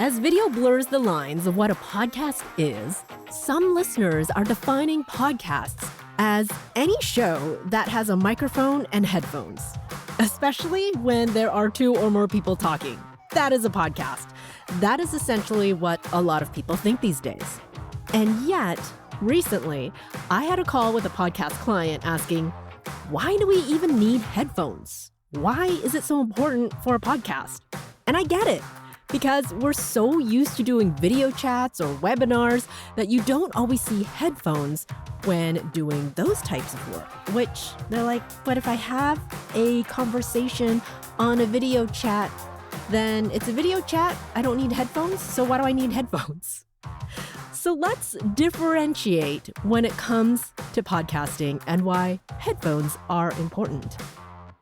As video blurs the lines of what a podcast is, some listeners are defining podcasts as any show that has a microphone and headphones, especially when there are two or more people talking. That is a podcast. That is essentially what a lot of people think these days. And yet, recently, I had a call with a podcast client asking, why do we even need headphones? Why is it so important for a podcast? And I get it. Because we're so used to doing video chats or webinars that you don't always see headphones when doing those types of work. Which they're like, but if I have a conversation on a video chat, then it's a video chat. I don't need headphones. So why do I need headphones? So let's differentiate when it comes to podcasting and why headphones are important.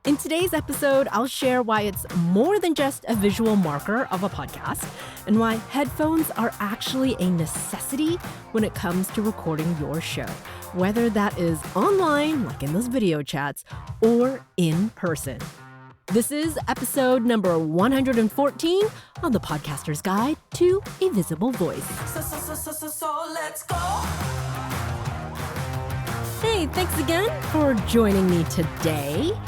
In today's episode, I'll share why it's more than just a visual marker of a podcast and why headphones are actually a necessity when it comes to recording your show, whether that is online, like in those video chats, or in person. This is episode number 114 on the Podcaster's Guide to a Visible Voice. So let's go. Hey, thanks again for joining me today.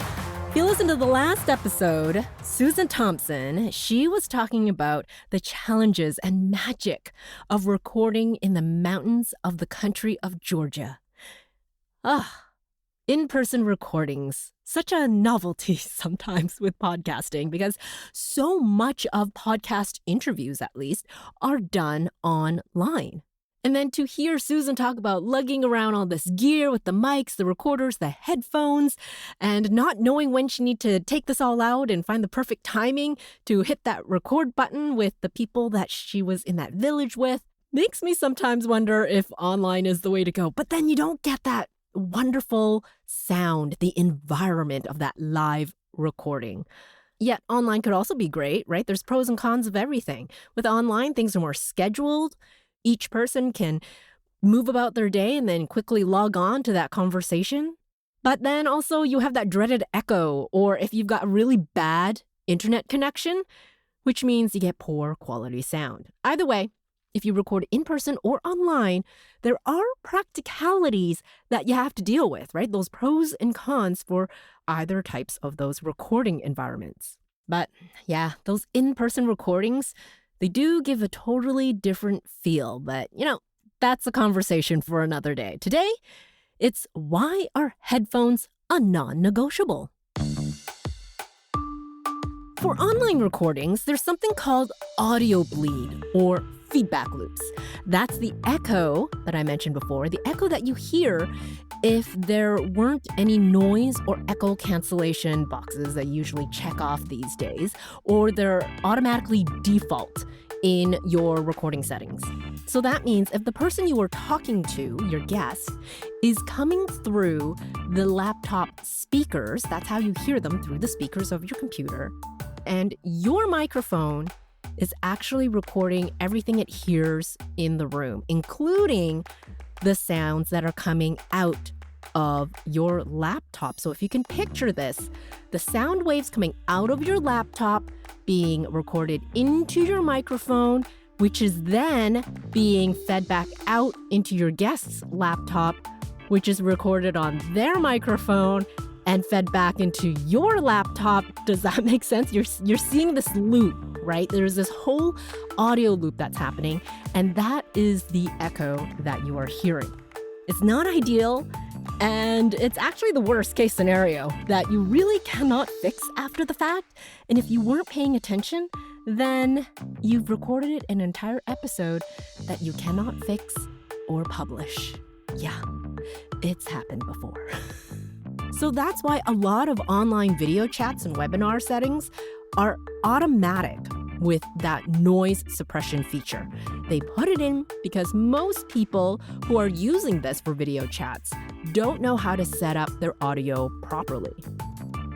If you listen to the last episode, Susan Thompson, she was talking about the challenges and magic of recording in the mountains of the country of Georgia. In-person recordings, such a novelty sometimes with podcasting because so much of podcast interviews, at least, are done online. And then to hear Susan talk about lugging around all this gear with the mics, the recorders, the headphones, and not knowing when she needs to take this all out and find the perfect timing to hit that record button with the people that she was in that village with, makes me sometimes wonder if online is the way to go. But then you don't get that wonderful sound, the environment of that live recording. Yet online could also be great, right? There's pros and cons of everything. With online, things are more scheduled. Each person can move about their day and then quickly log on to that conversation. But then also you have that dreaded echo, or if you've got a really bad internet connection, which means you get poor quality sound. Either way, if you record in person or online, there are practicalities that you have to deal with, right? Those pros and cons for either types of those recording environments. But yeah, those in-person recordings, they do give a totally different feel, but that's a conversation for another day. Today, it's why are headphones a non-negotiable? For online recordings, there's something called audio bleed or feedback loops. That's the echo that I mentioned before, the echo that you hear if there weren't any noise or echo cancellation boxes that you usually check off these days, or they're automatically default in your recording settings. So that means if the person you are talking to, your guest, is coming through the laptop speakers, that's how you hear them, through the speakers of your computer, and your microphone is actually recording everything it hears in the room, including the sounds that are coming out of your laptop. So if you can picture this, the sound waves coming out of your laptop being recorded into your microphone, which is then being fed back out into your guest's laptop, which is recorded on their microphone and fed back into your laptop. Does that make sense? You're seeing this loop, right? There's this whole audio loop that's happening, and that is the echo that you are hearing. It's not ideal, and it's actually the worst case scenario that you really cannot fix after the fact. And if you weren't paying attention, then you've recorded an entire episode that you cannot fix or publish. Yeah, it's happened before. So that's why a lot of online video chats and webinar settings are automatic with that noise suppression feature. They put it in because most people who are using this for video chats don't know how to set up their audio properly.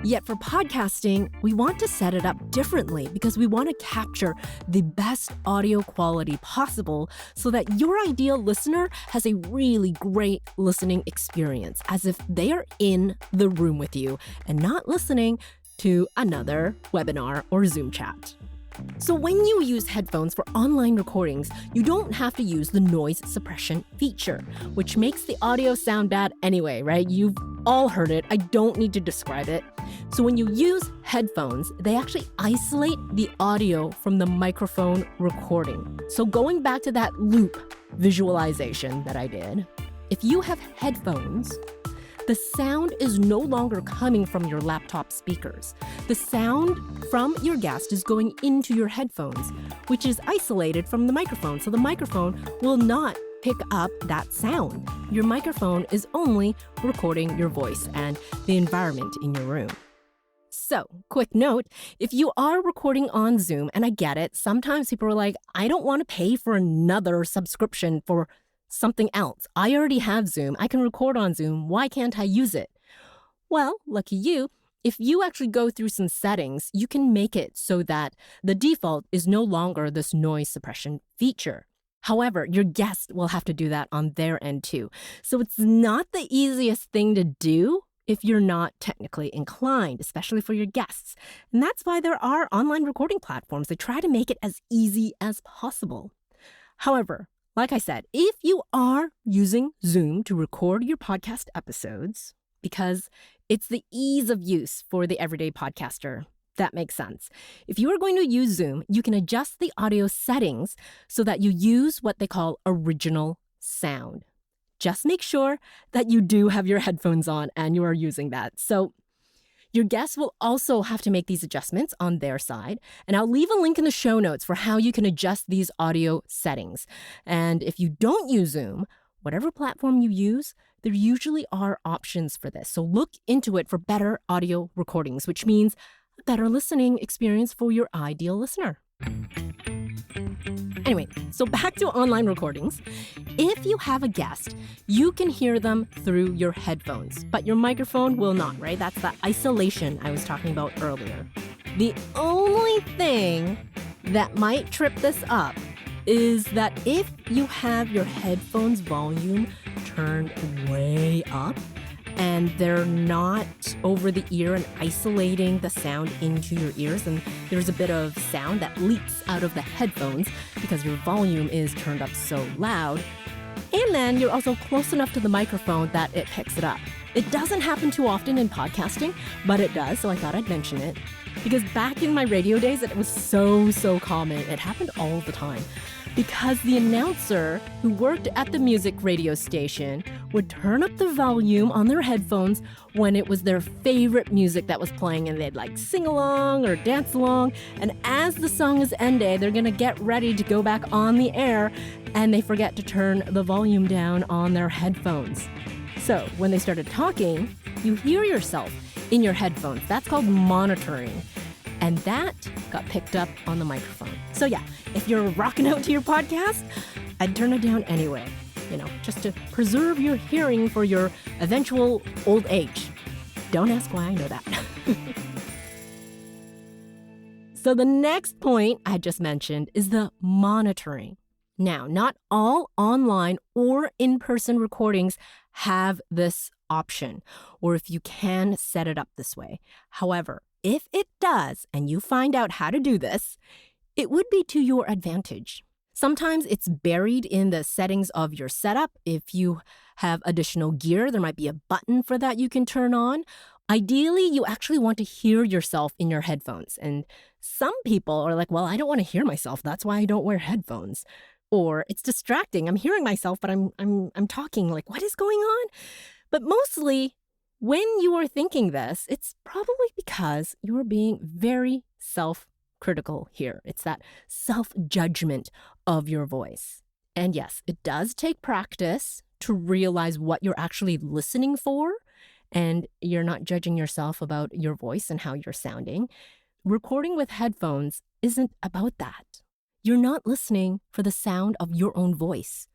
Yet for podcasting, we want to set it up differently because we want to capture the best audio quality possible so that your ideal listener has a really great listening experience, as if they are in the room with you and not listening to another webinar or Zoom chat. So when you use headphones for online recordings, you don't have to use the noise suppression feature, which makes the audio sound bad anyway, right? You've all heard it. I don't need to describe it. So when you use headphones, they actually isolate the audio from the microphone recording. So going back to that loop visualization that I did, if you have headphones, the sound is no longer coming from your laptop speakers. The sound from your guest is going into your headphones, which is isolated from the microphone. So the microphone will not pick up that sound. Your microphone is only recording your voice and the environment in your room. So, quick note, if you are recording on Zoom, and I get it, sometimes people are like, I don't want to pay for another subscription for something else. I already have Zoom. I can record on Zoom. Why can't I use it? Well, lucky you, if you actually go through some settings, you can make it so that the default is no longer this noise suppression feature. However, your guest will have to do that on their end too. So it's not the easiest thing to do if you're not technically inclined, especially for your guests. And that's why there are online recording platforms that try to make it as easy as possible. However, like I said, if you are using Zoom to record your podcast episodes, because it's the ease of use for the everyday podcaster, that makes sense. If you are going to use Zoom, you can adjust the audio settings so that you use what they call original sound. Just make sure that you do have your headphones on and you are using that. So your guests will also have to make these adjustments on their side, and I'll leave a link in the show notes for how you can adjust these audio settings. And if you don't use Zoom, whatever platform you use, there usually are options for this. So look into it for better audio recordings, which means a better listening experience for your ideal listener. Anyway, so back to online recordings. If you have a guest, you can hear them through your headphones, but your microphone will not, right? That's the isolation I was talking about earlier. The only thing that might trip this up is that if you have your headphones volume turned way up, and they're not over the ear and isolating the sound into your ears, and there's a bit of sound that leaks out of the headphones because your volume is turned up so loud. And then you're also close enough to the microphone that it picks it up. It doesn't happen too often in podcasting, but it does, so I thought I'd mention it. Because back in my radio days, it was so common. It happened all the time. Because the announcer who worked at the music radio station would turn up the volume on their headphones when it was their favorite music that was playing, and they'd like sing along or dance along. And as the song is ended, they're gonna get ready to go back on the air, and they forget to turn the volume down on their headphones. So when they started talking, you hear yourself in your headphones. That's called monitoring. And that got picked up on the microphone. So yeah, if you're rocking out to your podcast, I'd turn it down anyway, just to preserve your hearing for your eventual old age. Don't ask why I know that. So the next point I just mentioned is the monitoring. Now, not all online or in-person recordings have this option, or if you can set it up this way. However, if it does, and you find out how to do this, it would be to your advantage. Sometimes it's buried in the settings of your setup. If you have additional gear, there might be a button for that you can turn on. Ideally, you actually want to hear yourself in your headphones. And some people are like, well, I don't want to hear myself. That's why I don't wear headphones. Or it's distracting. I'm hearing myself, but I'm talking. Like, what is going on? But mostly, when you are thinking this, it's probably because you are being very self-critical here. It's that self-judgment of your voice. And yes, it does take practice to realize what you're actually listening for, and you're not judging yourself about your voice and how you're sounding. Recording with headphones isn't about that. You're not listening for the sound of your own voice.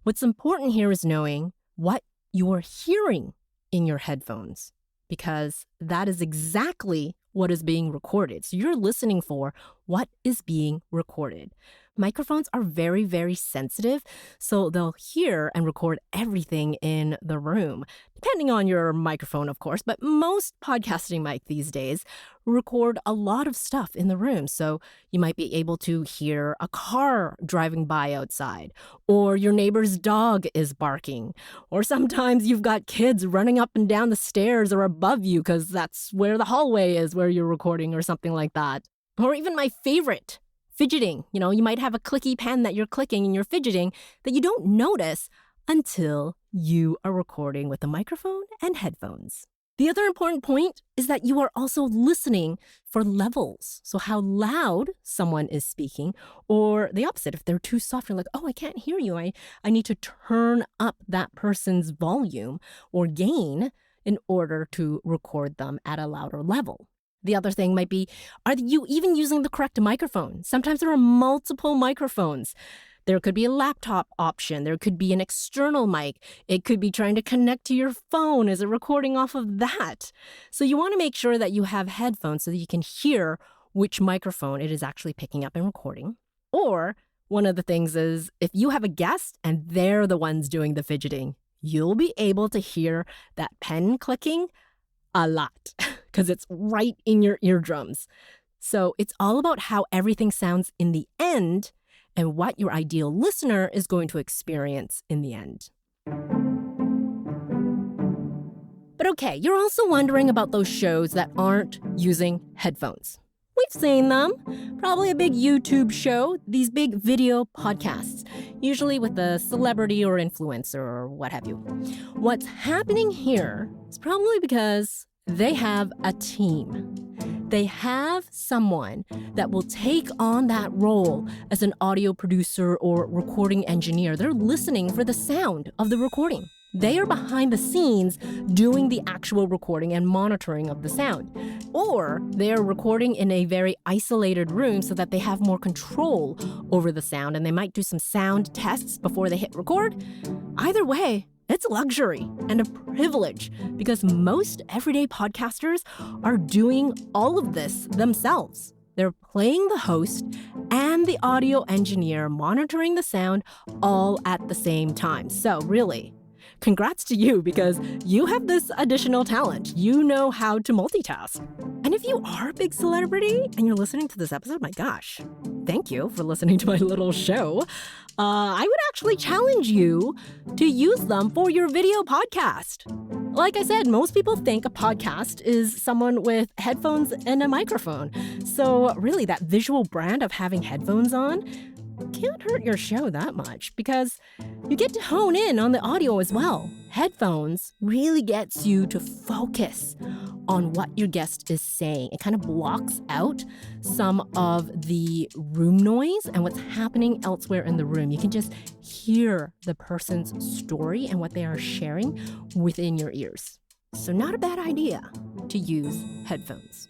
What's important here is knowing what you're hearing in your headphones, because that is exactly what is being recorded. So you're listening for what is being recorded. Microphones are very, very sensitive, so they'll hear and record everything in the room, depending on your microphone, of course, but most podcasting mic these days record a lot of stuff in the room. So you might be able to hear a car driving by outside, or your neighbor's dog is barking, or sometimes you've got kids running up and down the stairs or above you because that's where the hallway is where you're recording or something like that. Or even my favorite, fidgeting. You might have a clicky pen that you're clicking and you're fidgeting that you don't notice until you are recording with a microphone and headphones. The other important point is that you are also listening for levels. So how loud someone is speaking, or the opposite, if they're too soft, you're like, oh, I can't hear you. I need to turn up that person's volume or gain in order to record them at a louder level. The other thing might be, are you even using the correct microphone? Sometimes there are multiple microphones. There could be a laptop option. There could be an external mic. It could be trying to connect to your phone. Is it recording off of that? So you want to make sure that you have headphones so that you can hear which microphone it is actually picking up and recording. Or one of the things is if you have a guest and they're the ones doing the fidgeting, you'll be able to hear that pen clicking a lot because it's right in your eardrums. So it's all about how everything sounds in the end and what your ideal listener is going to experience in the end. But okay, you're also wondering about those shows that aren't using headphones. We've seen them. Probably a big YouTube show, these big video podcasts, usually with a celebrity or influencer or what have you. What's happening here is probably because they have a team. They have someone that will take on that role as an audio producer or recording engineer. They're listening for the sound of the recording. They are behind the scenes doing the actual recording and monitoring of the sound. Or they are recording in a very isolated room so that they have more control over the sound, and they might do some sound tests before they hit record. Either way, it's a luxury and a privilege because most everyday podcasters are doing all of this themselves. They're playing the host and the audio engineer, monitoring the sound all at the same time. So really, congrats to you because you have this additional talent. You know how to multitask. And if you are a big celebrity and you're listening to this episode, my gosh, thank you for listening to my little show. I would actually challenge you to use them for your video podcast. Like I said, most people think a podcast is someone with headphones and a microphone. So really, that visual brand of having headphones on can't hurt your show that much because you get to hone in on the audio as well. Headphones really gets you to focus on what your guest is saying. It kind of blocks out some of the room noise and what's happening elsewhere in the room. You can just hear the person's story and what they are sharing within your ears. So not a bad idea to use headphones.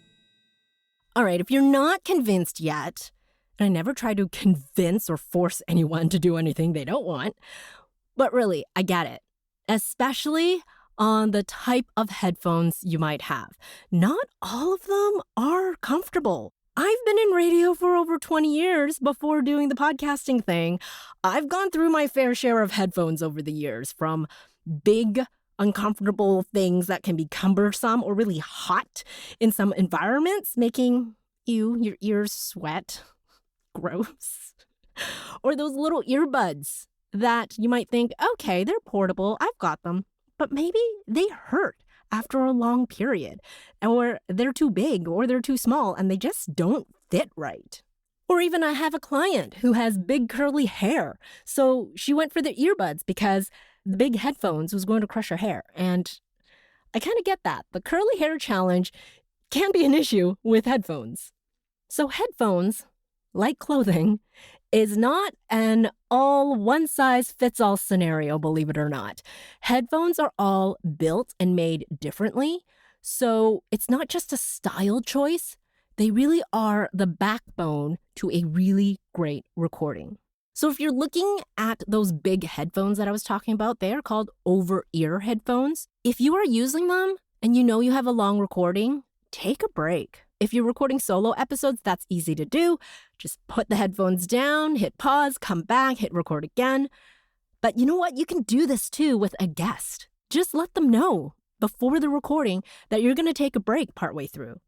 All right, if you're not convinced yet, and I never try to convince or force anyone to do anything they don't want, but really, I get it, especially on the type of headphones you might have. Not all of them are comfortable. I've been in radio for over 20 years before doing the podcasting thing. I've gone through my fair share of headphones over the years, from big, uncomfortable things that can be cumbersome or really hot in some environments, making your ears sweat. Gross. Or those little earbuds that you might think, okay, they're portable, I've got them, but maybe they hurt after a long period, or they're too big or they're too small and they just don't fit right. Or even I have a client who has big curly hair, so she went for the earbuds because the big headphones was going to crush her hair. And I kind of get that. The curly hair challenge can be an issue with headphones. So headphones, like clothing, is not an all one-size-fits-all scenario, believe it or not. Headphones are all built and made differently, so it's not just a style choice. They really are the backbone to a really great recording. So if you're looking at those big headphones that I was talking about, they are called over-ear headphones. If you are using them and you know you have a long recording, take a break. If you're recording solo episodes, that's easy to do. Just put the headphones down, hit pause, come back, hit record again. But you know what? You can do this too with a guest. Just let them know before the recording that you're going to take a break partway through.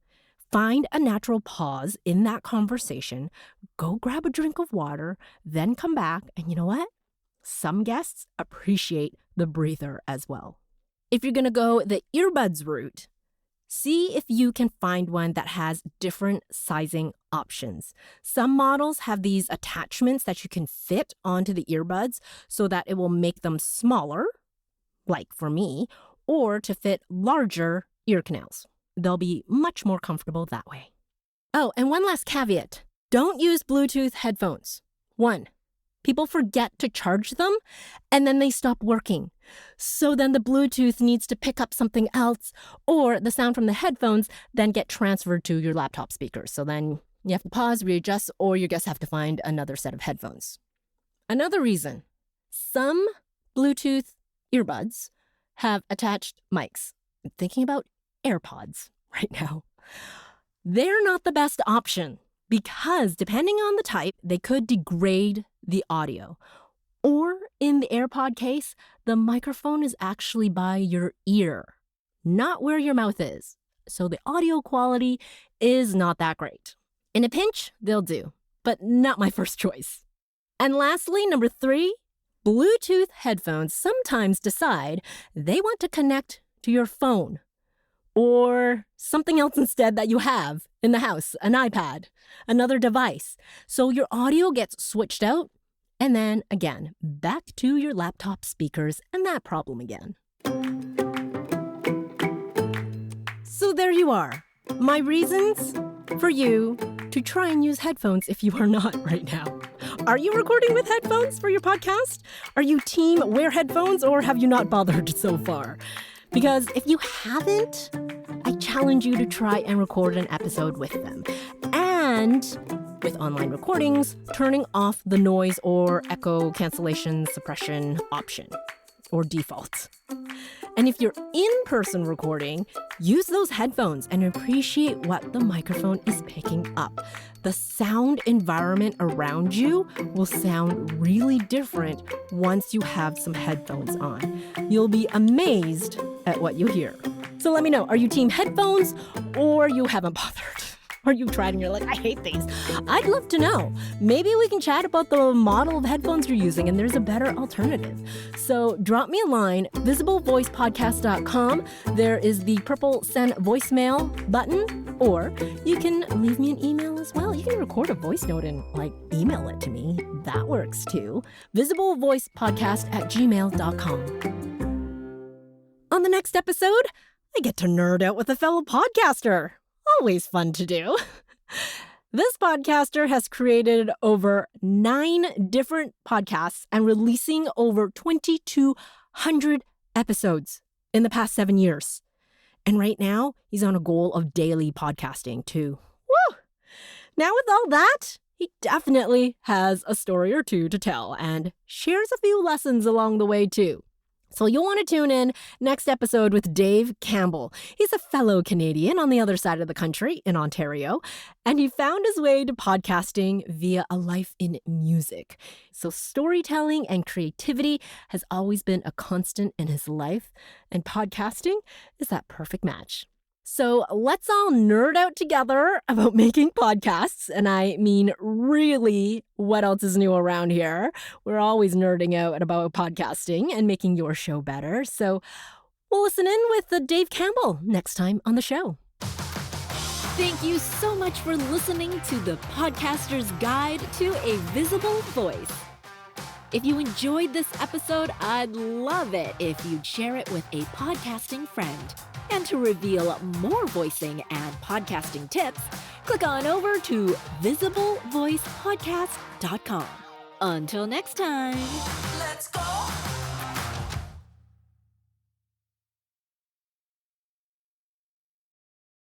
Find a natural pause in that conversation, go grab a drink of water, then come back. And you know what? Some guests appreciate the breather as well. If you're going to go the earbuds route, see if you can find one that has different sizing options. Some models have these attachments that you can fit onto the earbuds so that it will make them smaller, like for me, or to fit larger ear canals. They'll be much more comfortable that way. Oh, and one last caveat. Don't use Bluetooth headphones. 1, people forget to charge them and then they stop working. So then the Bluetooth needs to pick up something else, or the sound from the headphones then get transferred to your laptop speakers. So then you have to pause, readjust, or you just have to find another set of headphones. Another reason, some Bluetooth earbuds have attached mics. I'm thinking about AirPods right now. They're not the best option because depending on the type, they could degrade the audio. Or in the AirPod case, the microphone is actually by your ear, not where your mouth is. So the audio quality is not that great. In a pinch, they'll do, but not my first choice. And lastly, number 3, Bluetooth headphones sometimes decide they want to connect to your phone or something else instead that you have in the house, an iPad, another device. So your audio gets switched out and then again, back to your laptop speakers and that problem again. So there you are, my reasons for you to try and use headphones if you are not right now. Are you recording with headphones for your podcast? Are you team wear headphones or have you not bothered so far? Because if you haven't, I challenge you to try and record an episode with them. And with online recordings, turning off the noise or echo cancellation suppression option or default. And if you're in-person recording, use those headphones and appreciate what the microphone is picking up. The sound environment around you will sound really different once you have some headphones on. You'll be amazed at what you hear. So let me know, are you team headphones or you haven't bothered? Or you've tried and you're like, I hate these. I'd love to know. Maybe we can chat about the model of headphones you're using and there's a better alternative. So drop me a line, visiblevoicepodcast.com. There is the purple send voicemail button, or you can leave me an email as well. You can record a voice note and email it to me. That works too. visiblevoicepodcast@gmail.com. On the next episode, I get to nerd out with a fellow podcaster. Always fun to do. This podcaster has created over 9 different podcasts and releasing over 2,200 episodes in the past 7 years. And right now, he's on a goal of daily podcasting too. Woo! Now with all that, he definitely has a story or two to tell and shares a few lessons along the way too. So you'll want to tune in next episode with Dave Campbell. He's a fellow Canadian on the other side of the country in Ontario, and he found his way to podcasting via a life in music. So storytelling and creativity has always been a constant in his life, and podcasting is that perfect match. So let's all nerd out together about making podcasts. And I mean, really, what else is new around here? We're always nerding out about podcasting and making your show better. So we'll listen in with Dave Campbell next time on the show. Thank you so much for listening to the Podcaster's Guide to a Visible Voice. If you enjoyed this episode, I'd love it if you'd share it with a podcasting friend. And to reveal more voicing and podcasting tips, click on over to visiblevoicepodcast.com. Until next time.